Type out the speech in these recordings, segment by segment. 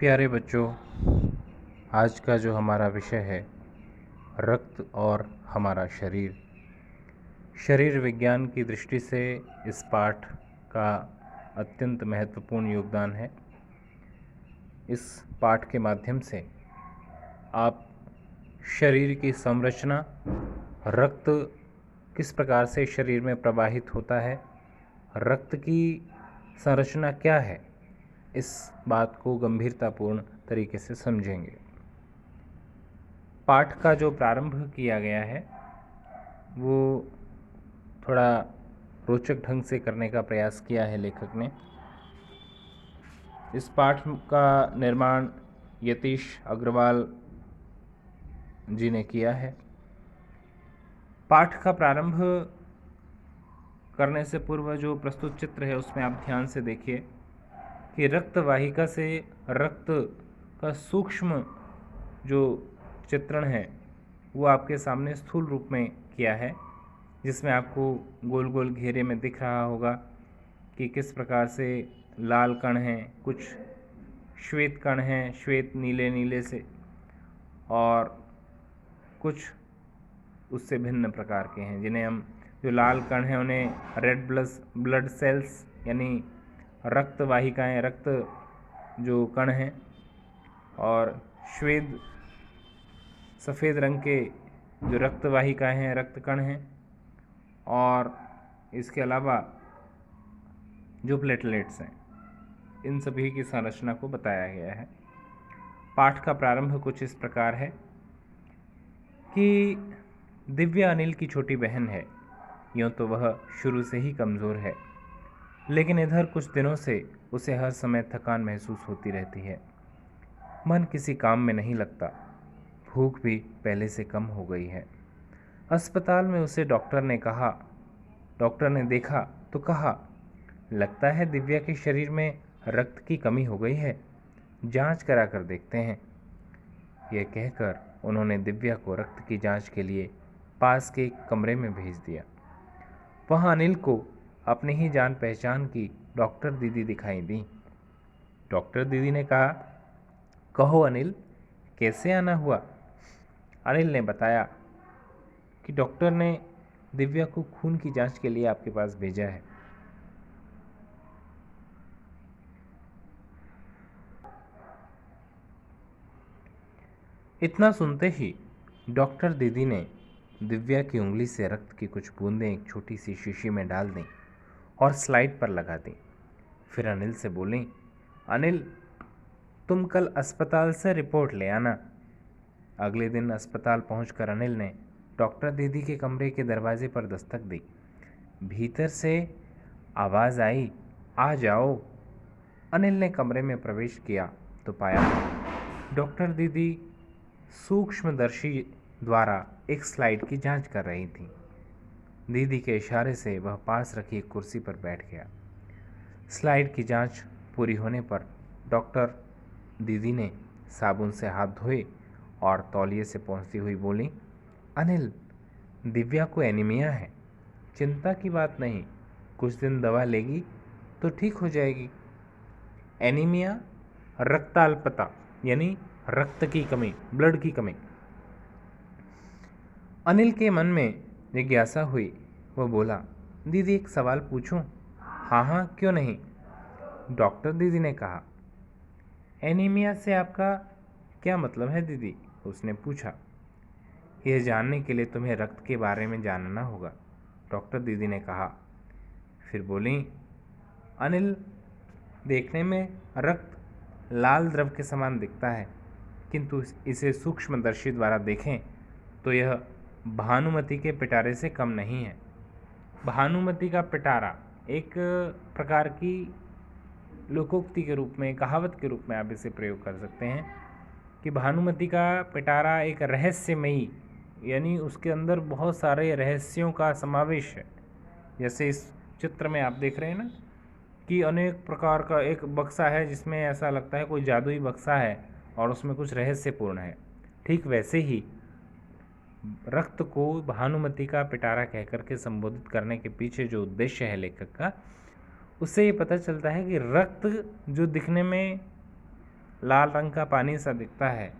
प्यारे बच्चों, आज का जो हमारा विषय है रक्त और हमारा शरीर। शरीर विज्ञान की दृष्टि से इस पाठ का अत्यंत महत्वपूर्ण योगदान है। इस पाठ के माध्यम से आप शरीर की संरचना, रक्त किस प्रकार से शरीर में प्रवाहित होता है, रक्त की संरचना क्या है, इस बात को गंभीरतापूर्ण तरीके से समझेंगे। पाठ का जो प्रारंभ किया गया है वो थोड़ा रोचक ढंग से करने का प्रयास किया है लेखक ने। इस पाठ का निर्माण यतीश अग्रवाल जी ने किया है। पाठ का प्रारंभ करने से पूर्व जो प्रस्तुत चित्र है उसमें आप ध्यान से देखिए कि रक्त वाहिका से रक्त का सूक्ष्म जो चित्रण है वो आपके सामने स्थूल रूप में किया है, जिसमें आपको गोल गोल घेरे में दिख रहा होगा कि किस प्रकार से लाल कण हैं, कुछ श्वेत कण हैं, श्वेत नीले नीले से, और कुछ उससे भिन्न प्रकार के हैं जिन्हें हम, जो लाल कण हैं उन्हें रेड ब्लड सेल्स यानी रक्त वाहिकाएँ, रक्त जो कण हैं, और श्वेत सफ़ेद रंग के जो रक्त वाहिकाएँ हैं, रक्त कण हैं, और इसके अलावा जो प्लेटलेट्स हैं, इन सभी की संरचना को बताया गया है। पाठ का प्रारंभ कुछ इस प्रकार है कि दिव्या अनिल की छोटी बहन है। यूँ तो वह शुरू से ही कमज़ोर है, लेकिन इधर कुछ दिनों से उसे हर समय थकान महसूस होती रहती है। मन किसी काम में नहीं लगता, भूख भी पहले से कम हो गई है। अस्पताल में उसे डॉक्टर ने देखा तो कहा, लगता है दिव्या के शरीर में रक्त की कमी हो गई है, जांच करा कर देखते हैं। यह कहकर उन्होंने दिव्या को रक्त की जांच के लिए पास के एक कमरे में भेज दिया। वहाँ अनिल को अपनी ही जान पहचान की डॉक्टर दीदी दिखाई दी। डॉक्टर दीदी ने कहा, कहो अनिल, कैसे आना हुआ? अनिल ने बताया कि डॉक्टर ने दिव्या को खून की जांच के लिए आपके पास भेजा है। इतना सुनते ही डॉक्टर दीदी ने दिव्या की उंगली से रक्त की कुछ बूंदें एक छोटी सी शीशी में डाल दी और स्लाइड पर लगा दी। फिर अनिल से बोली, अनिल, तुम कल अस्पताल से रिपोर्ट ले आना। अगले दिन अस्पताल पहुंचकर अनिल ने डॉक्टर दीदी के कमरे के दरवाजे पर दस्तक दी। भीतर से आवाज़ आई, आ जाओ। अनिल ने कमरे में प्रवेश किया तो पाया डॉक्टर दीदी सूक्ष्मदर्शी द्वारा एक स्लाइड की जांच कर रही थी। दीदी के इशारे से वह पास रखी एक कुर्सी पर बैठ गया। स्लाइड की जांच पूरी होने पर डॉक्टर दीदी ने साबुन से हाथ धोए और तौलिए से पोंछती हुई बोली, अनिल, दिव्या को एनीमिया है, चिंता की बात नहीं, कुछ दिन दवा लेगी तो ठीक हो जाएगी। एनीमिया रक्ताल्पता यानी रक्त की कमी, ब्लड की कमी। अनिल के मन में जिज्ञासा हुई। वह बोला, दीदी एक सवाल पूछूं? हाँ हाँ, क्यों नहीं, डॉक्टर दीदी ने कहा। एनीमिया से आपका क्या मतलब है दीदी? उसने पूछा। यह जानने के लिए तुम्हें रक्त के बारे में जानना होगा, डॉक्टर दीदी ने कहा। फिर बोली, अनिल, देखने में रक्त लाल द्रव के समान दिखता है, किंतु इसे सूक्ष्मदर्शी द्वारा देखें तो यह भानुमति के पिटारे से कम नहीं है। भानुमति का पिटारा एक प्रकार की लोकोक्ति के रूप में, कहावत के रूप में आप इसे प्रयोग कर सकते हैं कि भानुमति का पिटारा एक रहस्यमयी, यानी उसके अंदर बहुत सारे रहस्यों का समावेश है। जैसे इस चित्र में आप देख रहे हैं ना कि अनेक प्रकार का एक बक्सा है जिसमें ऐसा लगता है कोई जादुई बक्सा है और उसमें कुछ रहस्यपूर्ण है। ठीक वैसे ही रक्त को भानुमति का पिटारा कहकर के संबोधित करने के पीछे जो उद्देश्य है लेखक का, उससे ये पता चलता है कि रक्त जो दिखने में लाल रंग का पानी सा दिखता है,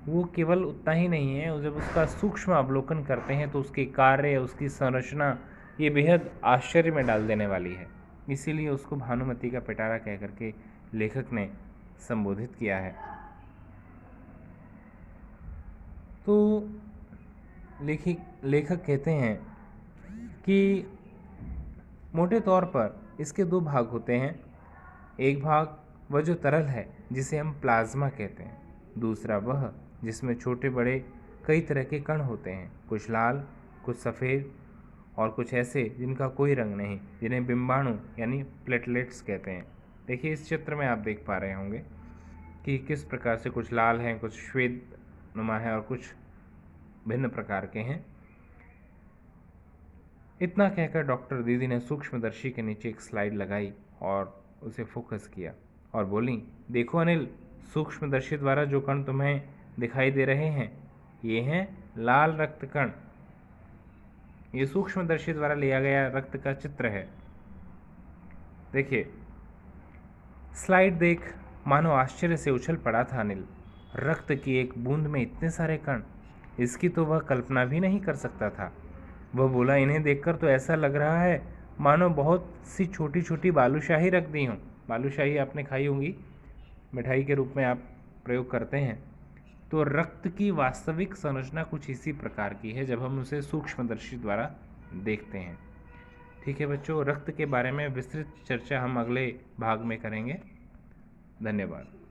वो केवल उतना ही नहीं है, जब उसका सूक्ष्म अवलोकन करते हैं तो उसके कार्य, उसकी संरचना ये बेहद आश्चर्य में डाल देने वाली है। इसीलिए उसको भानुमति का पिटारा कह करके लेखक ने संबोधित किया है। तो लेखक कहते हैं कि मोटे तौर पर इसके दो भाग होते हैं। एक भाग वह जो तरल है जिसे हम प्लाज्मा कहते हैं, दूसरा वह जिसमें छोटे बड़े कई तरह के कण होते हैं, कुछ लाल, कुछ सफ़ेद और कुछ ऐसे जिनका कोई रंग नहीं, जिन्हें बिंबाणु यानी प्लेटलेट्स कहते हैं। देखिए इस चित्र में आप देख पा रहे होंगे कि किस प्रकार से कुछ लाल हैं, कुछ श्वेत नुमा है और कुछ भिन्न प्रकार के हैं। इतना कहकर डॉक्टर दीदी ने सूक्ष्मदर्शी के नीचे एक स्लाइड लगाई और उसे फोकस किया और बोली, देखो अनिल, सूक्ष्मदर्शी द्वारा जो कण तुम्हें दिखाई दे रहे हैं ये हैं लाल रक्त कण। ये सूक्ष्मदर्शी द्वारा लिया गया रक्त का चित्र है। देखिए स्लाइड देख मानो आश्चर्य से उछल पड़ा था अनिल। रक्त की एक बूंद में इतने सारे कण, इसकी तो वह कल्पना भी नहीं कर सकता था। वह बोला, इन्हें देखकर तो ऐसा लग रहा है मानो बहुत सी छोटी छोटी बालूशाही रख दी हों। बालूशाही आपने खाई होंगी, मिठाई के रूप में आप प्रयोग करते हैं। तो रक्त की वास्तविक संरचना कुछ इसी प्रकार की है जब हम उसे सूक्ष्मदर्शी द्वारा देखते हैं। ठीक है बच्चों, रक्त के बारे में विस्तृत चर्चा हम अगले भाग में करेंगे। धन्यवाद।